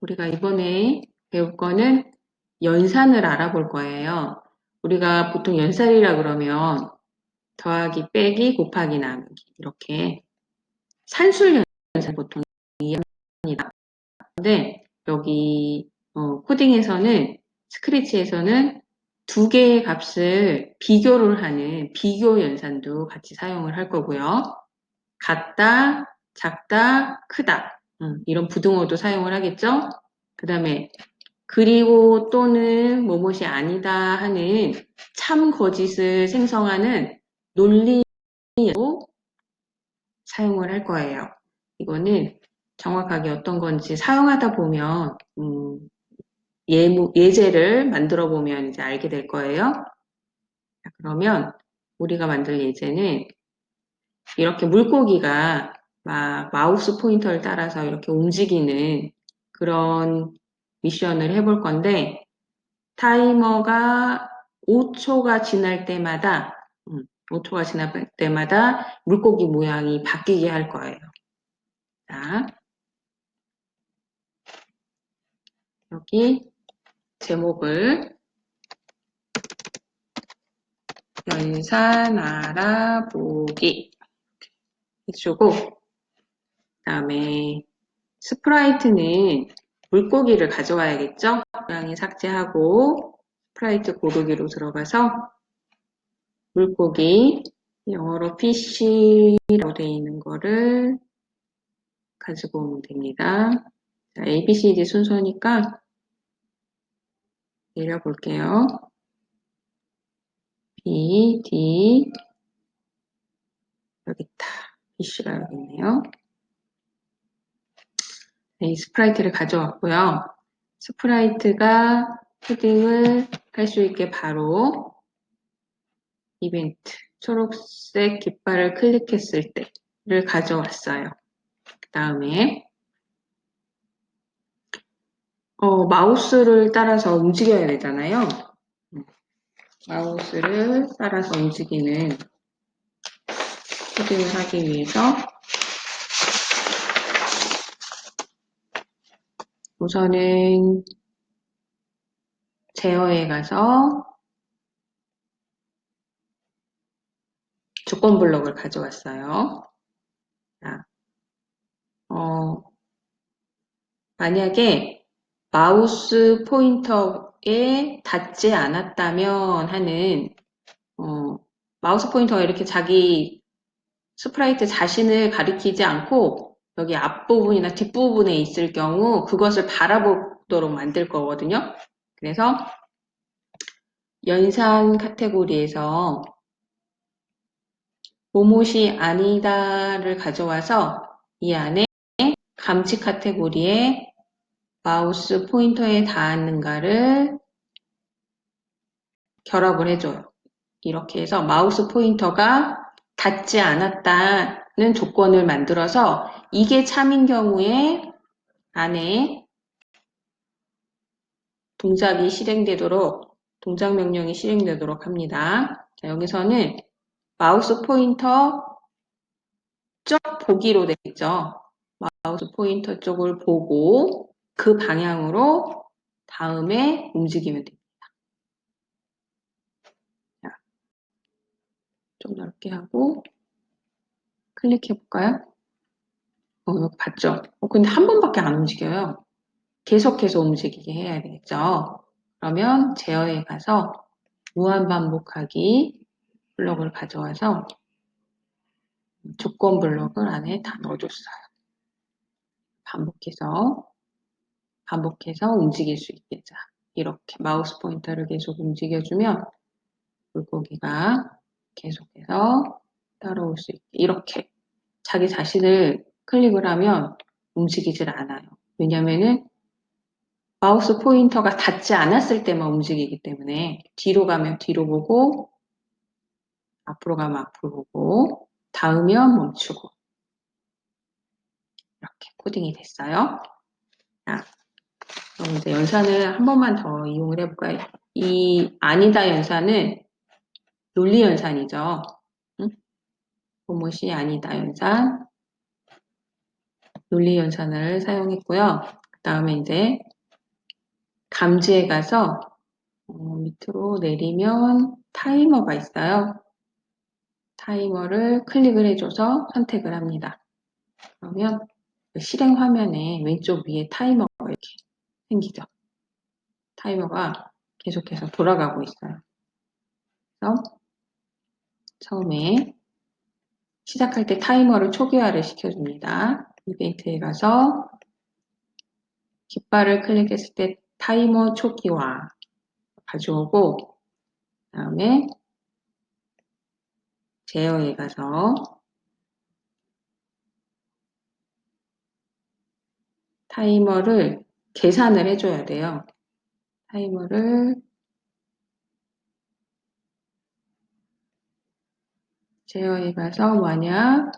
우리가 이번에 배울 거는 연산을 알아볼 거예요. 우리가 보통 연산이라 그러면 더하기, 빼기, 곱하기, 나누기 이렇게 산술 연산 보통 이해합니다. 근데 여기 코딩에서는 스크래치에서는 두 개의 값을 비교를 하는 비교 연산도 같이 사용을 할 거고요. 같다, 작다, 크다 이런 부등호도 사용을 하겠죠. 그 다음에 그리고 또는 뭐뭇이 아니다 하는 참 거짓을 생성하는 논리도 사용을 할 거예요. 이거는 정확하게 어떤 건지 사용하다 보면 예제를 만들어 보면 이제 알게 될 거예요. 자, 그러면 우리가 만들 예제는 이렇게 물고기가 막 마우스 포인터를 따라서 이렇게 움직이는 그런 미션을 해볼 건데 타이머가 5초가 지날 때마다 5초가 지날 때마다 물고기 모양이 바뀌게 할 거예요. 자, 여기 제목을 연산 알아보기 해주고 그 다음에 스프라이트는 물고기를 가져와야겠죠? 고양이 삭제하고 스프라이트 고르기로 들어가서 물고기 영어로 fish라고 되어 있는 거를 가지고 오면 됩니다. 자, A, B, C, D 순서니까 내려볼게요. B, D 여기 있다. fish가 여기 있네요. 이 스프라이트를 가져왔고요. 스프라이트가 헤딩을 할 수 있게 바로 이벤트 초록색 깃발을 클릭했을 때를 가져왔어요. 그 다음에 마우스를 따라서 움직여야 되잖아요. 마우스를 따라서 움직이는 코딩을 하기 위해서 우선은 제어에 가서 조건 블록을 가져왔어요. 자, 만약에 마우스 포인터에 닿지 않았다면 하는 마우스 포인터가 이렇게 자기 스프라이트 자신을 가리키지 않고 여기 앞부분이나 뒷부분에 있을 경우 그것을 바라보도록 만들 거거든요. 그래서 연산 카테고리에서 뭐뭇이 아니다를 가져와서 이 안에 감지 카테고리에 마우스 포인터에 닿았는가를 결합을 해줘요. 이렇게 해서 마우스 포인터가 닿지 않았다는 조건을 만들어서 이게 참인 경우에 안에 동작 명령이 실행되도록 합니다. 자, 여기서는 마우스 포인터 쪽 보기로 되어 있죠. 마우스 포인터 쪽을 보고 그 방향으로 다음에 움직이면 됩니다. 자, 좀 넓게 하고 클릭해 볼까요? 여기 봤죠? 근데 한 번밖에 안 움직여요. 계속해서 움직이게 해야 되겠죠. 그러면 제어에 가서 무한반복하기 블록을 가져와서 조건 블록을 안에 다 넣어줬어요. 반복해서 움직일 수 있게. 자, 이렇게 마우스 포인터를 계속 움직여주면 물고기가 계속해서 따라올 수 있게. 이렇게 자기 자신을 클릭을 하면 움직이질 않아요. 왜냐면은 마우스 포인터가 닿지 않았을 때만 움직이기 때문에 뒤로 가면 뒤로 보고 앞으로 가면 앞으로 보고 닿으면 멈추고 이렇게 코딩이 됐어요. 자, 그럼 이제 연산을 한 번만 더 이용을 해볼까요? 이 아니다 연산은 논리 연산이죠. 뭐뭇이 아니다 연산, 논리 연산을 사용했고요. 그 다음에 이제 감지에 가서 밑으로 내리면 타이머가 있어요. 타이머를 클릭을 해줘서 선택을 합니다. 그러면 실행 화면에 왼쪽 위에 타이머가 이렇게 생기죠. 타이머가 계속해서 돌아가고 있어요. 그래서 처음에 시작할 때 타이머를 초기화를 시켜줍니다. 이벤트에 가서 깃발을 클릭했을 때 타이머 초기화 가져오고, 그 다음에 제어에 가서 타이머를 계산을 해줘야 돼요. 타이머를 제어에 가서 만약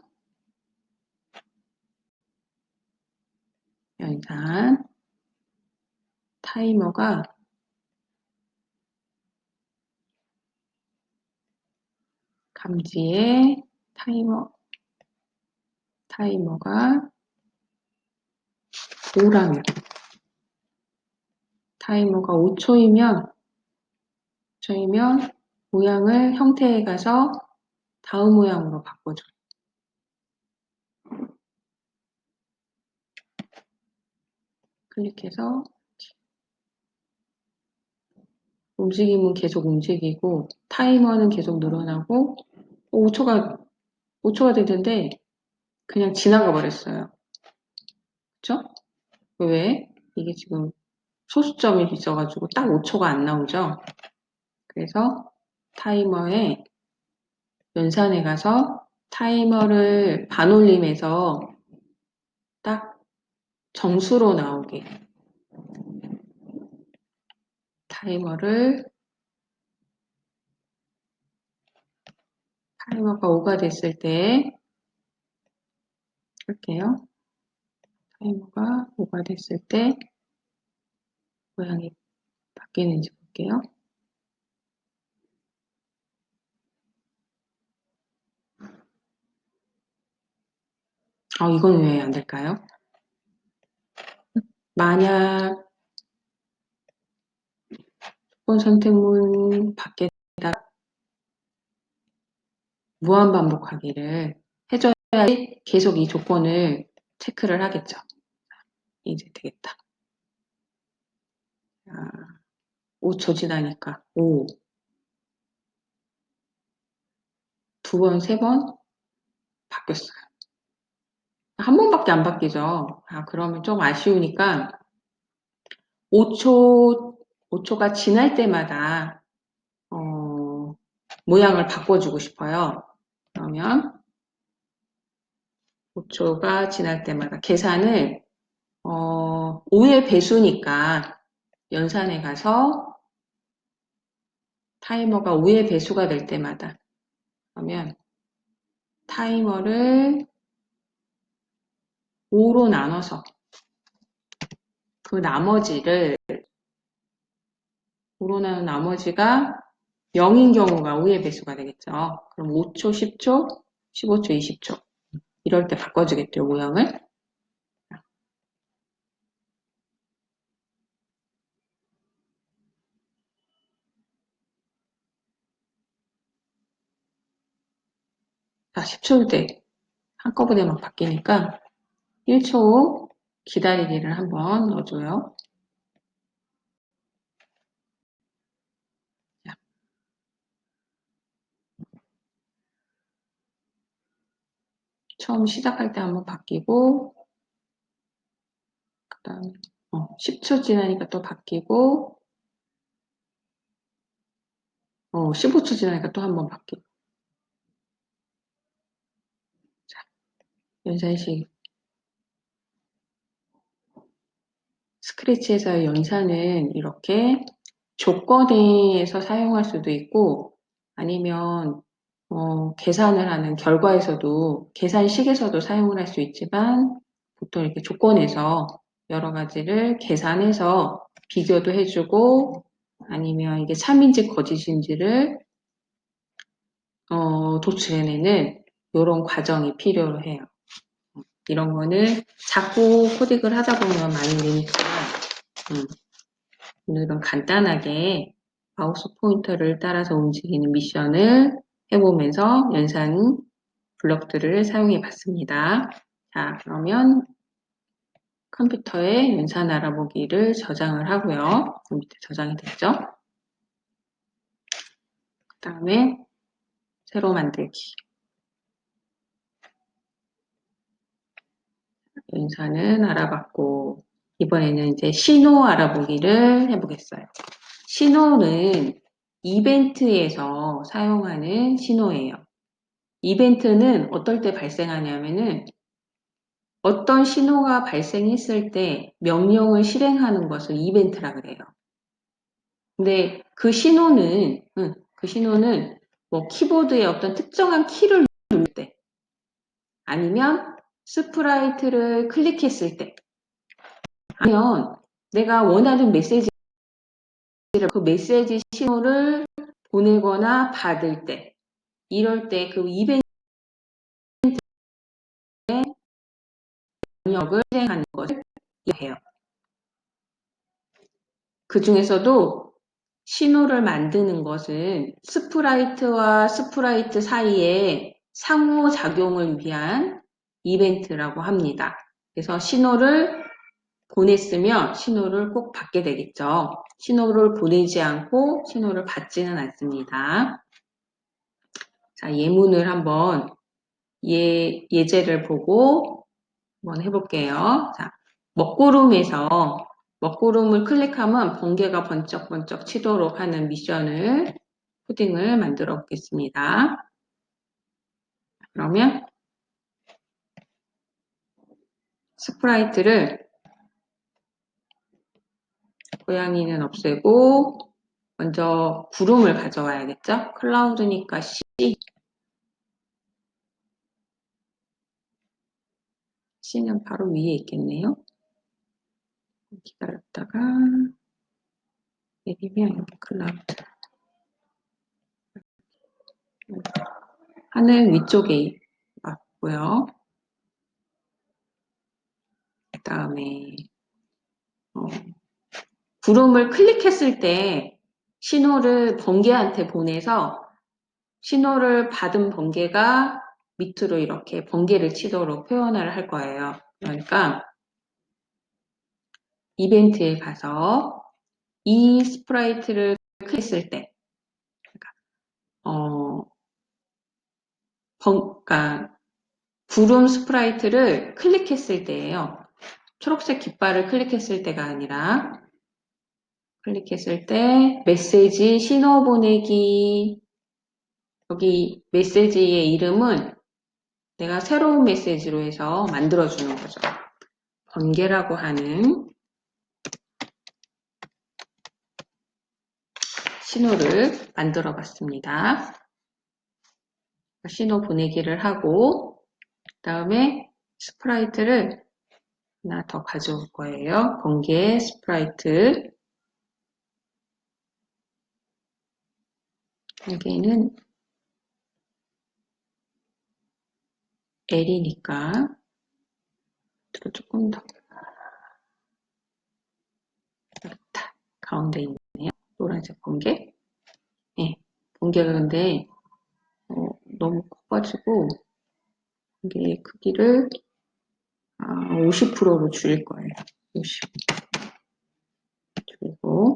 연산 타이머가 감지에 타이머가 5라면 타이머가 5초이면 모양을 형태에 가서 다음 모양으로 바꿔줘요. 클릭해서 움직임은 계속 움직이고 타이머는 계속 늘어나고 5초가 되는데 그냥 지나가 버렸어요. 그쵸? 왜? 이게 지금 소수점이 있어가지고 딱 5초가 안 나오죠? 그래서 타이머에 연산에 가서 타이머를 반올림해서 딱 정수로 나오게 타이머가 5가 됐을 때 할게요. 타이머가 5가 됐을 때 모양이 바뀌는지 볼게요. 이건 왜 안 될까요? 만약 조건 선택문 밖에다 무한 반복하기를 해줘야지 계속 이 조건을 체크를 하겠죠. 이제 되겠다. 5초 지나니까 5, 2번, 3번 바뀌었어요. 한 번밖에 안 바뀌죠. 그러면 좀 아쉬우니까 5초가 지날 때마다 모양을 바꿔주고 싶어요. 그러면 5초가 지날 때마다 계산을 5의 배수니까 연산에 가서 타이머가 5의 배수가 될 때마다 그러면 타이머를 5로 나눠서 그 나머지를 5로 나눈 나머지가 0인 경우가 5의 배수가 되겠죠. 그럼 5초, 10초, 15초, 20초 이럴 때 바꿔주겠죠, 모양을. 자, 10초일 때 한꺼번에 막 바뀌니까 1초 기다리기를 한번 넣어줘요. 자. 처음 시작할 때 한번 바뀌고 그 다음에 10초 지나니까 또 바뀌고 15초 지나니까 또 한번 바뀌고 자, 연산식 스크래치에서의 연산은 이렇게 조건에서 사용할 수도 있고 아니면 계산을 하는 결과에서도 계산식에서도 사용을 할 수 있지만 보통 이렇게 조건에서 여러 가지를 계산해서 비교도 해주고 아니면 이게 참인지 거짓인지를 도출해내는 이런 과정이 필요로 해요. 이런 거는 자꾸 코딩을 하다 보면 많이 느니까 오늘은 간단하게 마우스 포인터를 따라서 움직이는 미션을 해보면서 연산 블럭들을 사용해 봤습니다. 자, 그러면 컴퓨터에 연산 알아보기를 저장을 하고요. 그 밑에 저장이 됐죠? 그 다음에 새로 만들기. 연산은 알아봤고, 이번에는 이제 신호 알아보기를 해보겠어요. 신호는 이벤트에서 사용하는 신호예요. 이벤트는 어떨 때 발생하냐면은 어떤 신호가 발생했을 때 명령을 실행하는 것을 이벤트라 그래요. 근데 그 신호는 뭐 키보드에 어떤 특정한 키를 누를 때 아니면 스프라이트를 클릭했을 때 아니면 내가 원하는 메시지를 그 메시지 신호를 보내거나 받을 때 이럴 때 그 이벤트의 명령을 실행하는 것을 해요. 그 중에서도 신호를 만드는 것은 스프라이트와 스프라이트 사이에 상호작용을 위한 이벤트라고 합니다. 그래서 신호를 보냈으면 신호를 꼭 받게 되겠죠. 신호를 보내지 않고 신호를 받지는 않습니다. 자, 예문을 한번 예제를 보고 한번 해볼게요. 자, 먹구름을 클릭하면 번개가 번쩍번쩍 치도록 하는 미션을 코딩을 만들어 보겠습니다. 그러면 스프라이트를 고양이는 없애고 먼저 구름을 가져와야겠죠? 클라우드니까 C는 바로 위에 있겠네요. 기다렸다가 내리면 여기 클라우드 하늘 위쪽에 맞고요. 그 다음에 구름을 클릭했을 때 신호를 번개한테 보내서 신호를 받은 번개가 밑으로 이렇게 번개를 치도록 표현을 할 거예요. 그러니까 이벤트에 가서 이 스프라이트를 클릭했을 때 그러니까 구름 스프라이트를 클릭했을 때예요. 초록색 깃발을 클릭했을 때가 아니라 클릭했을 때 메시지 신호 보내기 여기 메시지의 이름은 내가 새로운 메시지로 해서 만들어주는 거죠. 번개라고 하는 신호를 만들어 봤습니다. 신호 보내기를 하고 그 다음에 스프라이트를 하나 더 가져올 거예요. 번개 스프라이트 여기는 L이니까 조금 더 그렇다. 가운데 있네요. 노란색 번개. 네, 번개가 근데 너무 커가지고 이게 크기를 50%로 줄일 거예요. 50 줄이고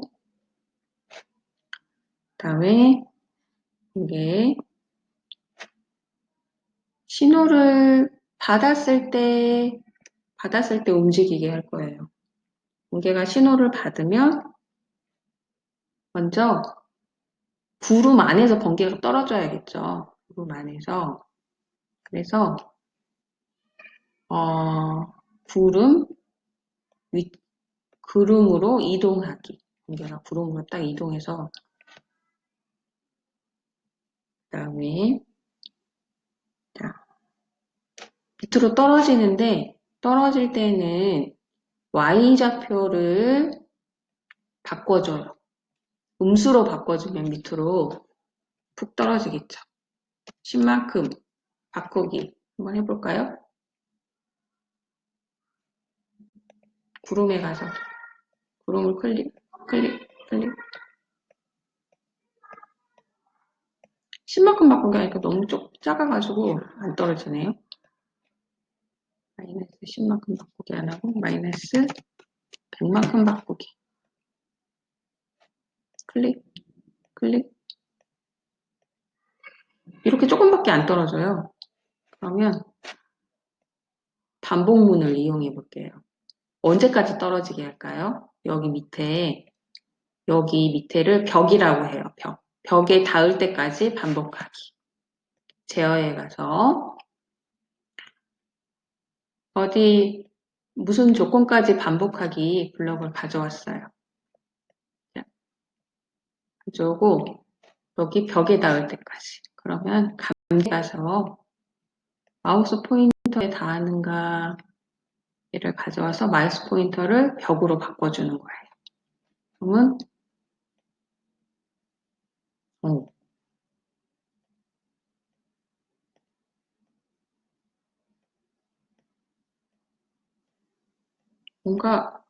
그다음에 이게 신호를 받았을 때 움직이게 할 거예요. 번개가 신호를 받으면 먼저 구름 안에서 번개가 떨어져야겠죠. 구름 안에서 그래서 구름 구름으로 이동하기. 번개가 구름으로 딱 이동해서 그다음에 자, 밑으로 떨어지는데 떨어질 때는 Y좌표를 바꿔줘요. 음수로 바꿔주면 밑으로 푹 떨어지겠죠. 10만큼 바꾸기 한번 해볼까요? 구름에 가서 구름을 클릭, 클릭, 클릭. 10만큼 바꾸기 하니까 너무 작아가지고 안 떨어지네요. 마이너스 10만큼 바꾸기 안 하고 마이너스 100만큼 바꾸기. 클릭, 클릭. 이렇게 조금밖에 안 떨어져요. 그러면 반복문을 이용해 볼게요. 언제까지 떨어지게 할까요? 여기 밑에를 벽이라고 해요. 벽에 닿을 때까지 반복하기. 제어에 가서 어디 무슨 조건까지 반복하기 블럭을 가져왔어요. 가져오고 여기 벽에 닿을 때까지. 그러면 감지 가서 마우스 포인터에 닿았는가 얘를 가져와서 마우스 포인터를 벽으로 바꿔주는 거예요. 그러면 뭔가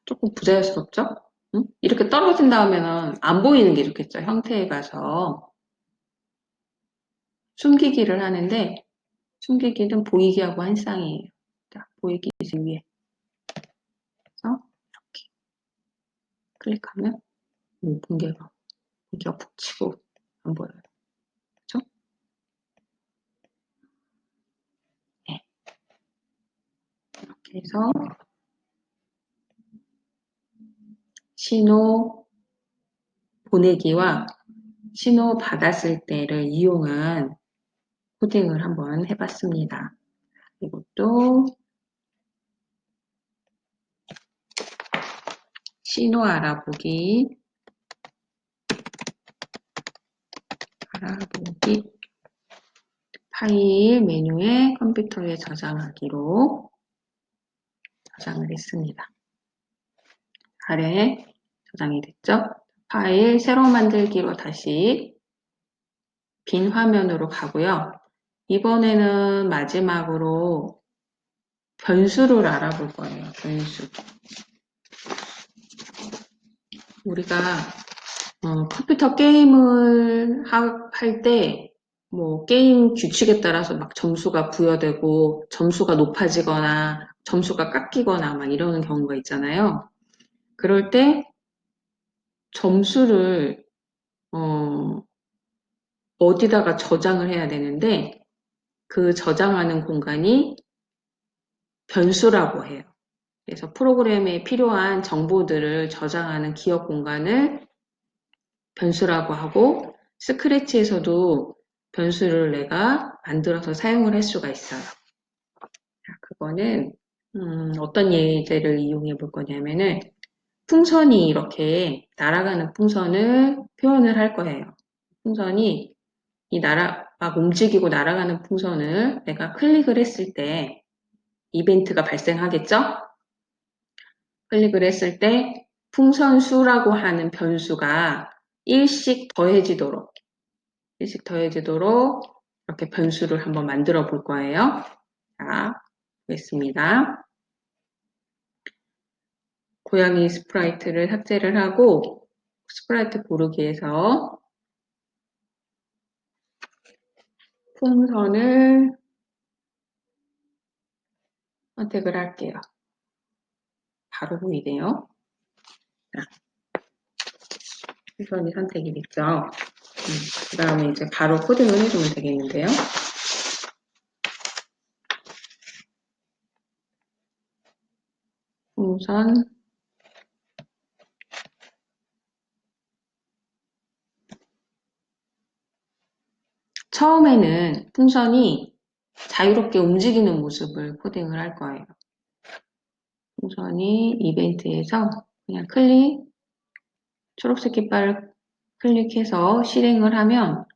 조금 부자연스럽죠? 응? 이렇게 떨어진 다음에는 안 보이는 게 좋겠죠. 형태에 가서 숨기기를 하는데 숨기기는 보이기하고 한 쌍이에요. 자, 보이기 위해 그래서 이렇게 클릭하면 분개가 붙이고 안 보여요. 그렇죠? 네. 이렇게 해서 신호 보내기와 신호 받았을 때를 이용한 코딩을 한번 해봤습니다. 이것도 신호 알아보기 파일 메뉴에 컴퓨터에 저장하기로 저장을 했습니다. 아래에 저장이 됐죠? 파일 새로 만들기로 다시 빈 화면으로 가고요. 이번에는 마지막으로 변수를 알아볼 거예요. 변수. 우리가 컴퓨터 게임을 할 때 뭐 게임 규칙에 따라서 막 점수가 부여되고 점수가 높아지거나 점수가 깎이거나 막 이러는 경우가 있잖아요. 그럴 때 점수를 어디다가 저장을 해야 되는데 그 저장하는 공간이 변수라고 해요. 그래서 프로그램에 필요한 정보들을 저장하는 기억 공간을 변수라고 하고 스크래치에서도 변수를 내가 만들어서 사용을 할 수가 있어요. 자, 그거는 어떤 예제를 이용해 볼 거냐면은 풍선이 이렇게 날아가는 풍선을 표현을 할 거예요. 풍선이 막 움직이고 날아가는 풍선을 내가 클릭을 했을 때 이벤트가 발생하겠죠? 클릭을 했을 때 풍선 수라고 하는 변수가 일씩 더해지도록 이렇게 변수를 한번 만들어 볼 거예요. 자, 보겠습니다. 고양이 스프라이트를 삭제를 하고 스프라이트 고르기에서 풍선을 선택을 할게요. 바로 보이네요. 풍선이 선택이 됐죠. 그 다음에 이제 바로 코딩을 해주면 되겠는데요. 풍선 처음에는 풍선이 자유롭게 움직이는 모습을 코딩을 할 거예요. 풍선이 이벤트에서 그냥 초록색 깃발을 클릭해서 실행을 하면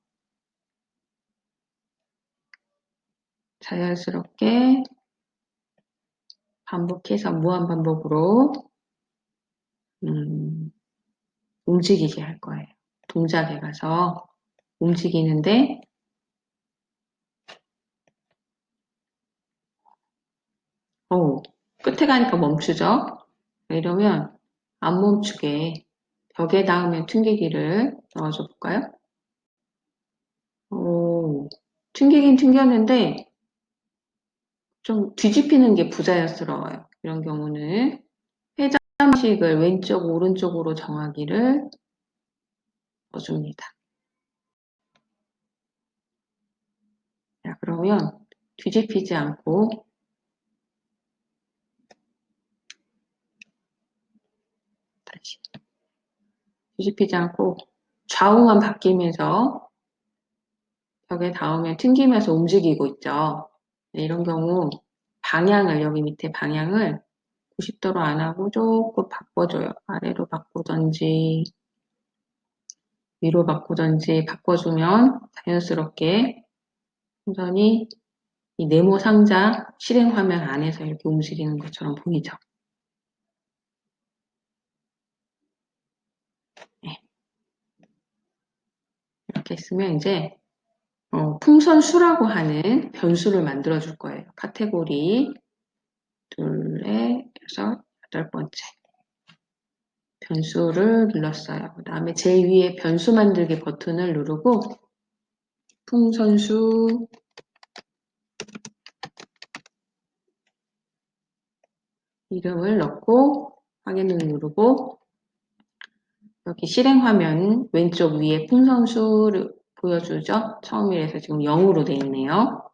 자연스럽게 반복해서 무한반복으로 움직이게 할 거예요. 동작에 가서 움직이는데 끝에 가니까 멈추죠? 이러면 안 멈추게 벽에 닿으면 튕기기를 넣어줘 볼까요? 오, 튕기긴 튕겼는데 좀 뒤집히는 게 부자연스러워요. 이런 경우는 회전식을 왼쪽, 오른쪽으로 정하기를 넣어줍니다. 자, 그러면 뒤집히지 않고 다시 뒤집히지 않고 좌우만 바뀌면서 벽에 닿으면 튕기면서 움직이고 있죠. 네, 이런 경우 방향을 여기 밑에 방향을 90도로 안 하고 조금 바꿔줘요. 아래로 바꾸던지 위로 바꾸던지 바꿔주면 자연스럽게 풍선이 이 네모 상자 실행 화면 안에서 이렇게 움직이는 것처럼 보이죠. 네, 이렇게 했으면 이제 풍선 수라고 하는 변수를 만들어 줄 거예요. 카테고리 둘, 넷, 여섯, 여덟 번째 변수를 눌렀어요. 그 다음에 제일 위에 변수 만들기 버튼을 누르고 풍선수 이름을 넣고 확인을 누르고 여기 실행 화면 왼쪽 위에 풍선수를 보여주죠. 처음이라서 지금 0으로 되어 있네요.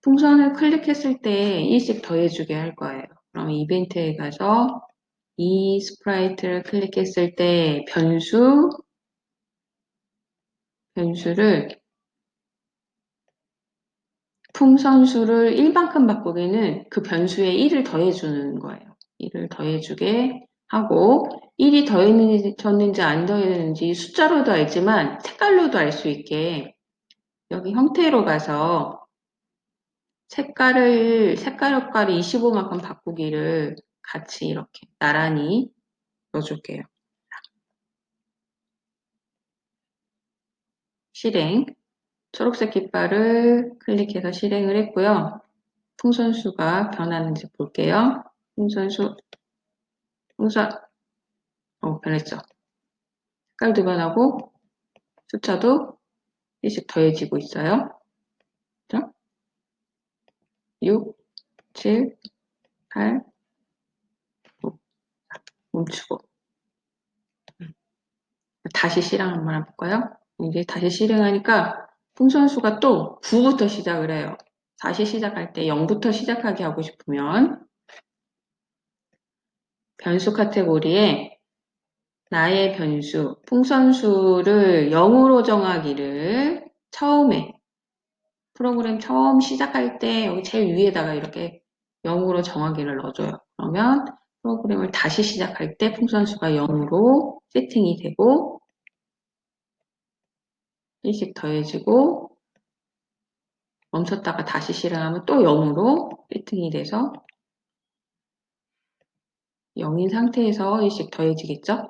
풍선을 클릭했을 때 1씩 더해주게 할 거예요. 그럼 이벤트에 가서 이 스프라이트를 클릭했을 때 변수를 풍선수를 1만큼 바꾸기는 그 변수에 1을 더해주는 거예요. 1을 더해주게 하고 1이 더해졌는지 안 더해졌는지 숫자로도 알지만 색깔로도 알 수 있게 여기 형태로 가서 색깔 효과를 25만큼 바꾸기를 같이 이렇게 나란히 넣어줄게요. 실행. 초록색 깃발을 클릭해서 실행을 했고요. 풍선수가 변하는지 볼게요. 풍선, 변했죠. 색깔도 변하고 숫자도 1씩 더해지고 있어요. 그죠? 6, 7, 8, 9. 멈추고. 다시 실행 한번 해볼까요? 이제 다시 실행하니까 풍선수가 또 9부터 시작을 해요. 다시 시작할 때 0부터 시작하게 하고 싶으면 변수 카테고리에 나의 변수, 풍선수를 0으로 정하기를 처음에 프로그램 처음 시작할 때 여기 제일 위에다가 이렇게 0으로 정하기를 넣어줘요. 그러면 프로그램을 다시 시작할 때 풍선수가 0으로 세팅이 되고 1씩 더해지고 멈췄다가 다시 실행하면 또 0으로 세팅이 돼서 0인 상태에서 1씩 더해지겠죠?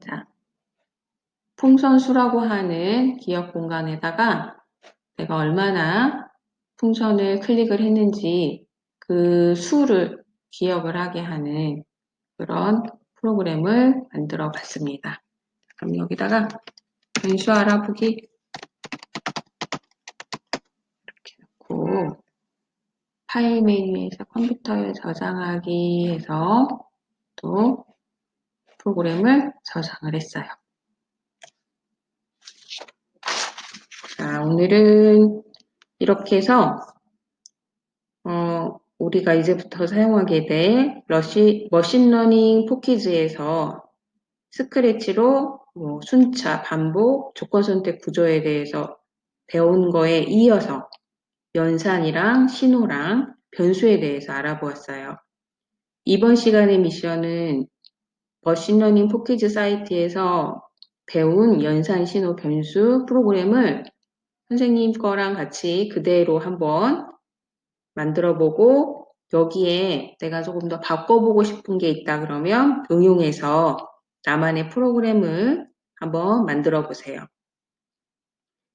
자, 풍선수라고 하는 기억 공간에다가 내가 얼마나 풍선을 클릭을 했는지 그 수를 기억을 하게 하는 그런 프로그램을 만들어 봤습니다. 그럼 여기다가 변수 알아보기 이렇게 놓고 파일 메뉴에서 컴퓨터에 저장하기 해서 또 프로그램을 저장을 했어요. 자, 오늘은 이렇게 해서 우리가 이제부터 사용하게 될 머신러닝 포키즈에서 스크래치로 순차, 반복, 조건 선택 구조에 대해서 배운 거에 이어서 연산이랑 신호랑 변수에 대해서 알아보았어요. 이번 시간의 미션은 머신러닝 포키즈 사이트에서 배운 연산, 신호, 변수 프로그램을 선생님 거랑 같이 그대로 한번 만들어 보고 여기에 내가 조금 더 바꿔보고 싶은 게 있다 그러면 응용해서 나만의 프로그램을 한번 만들어 보세요.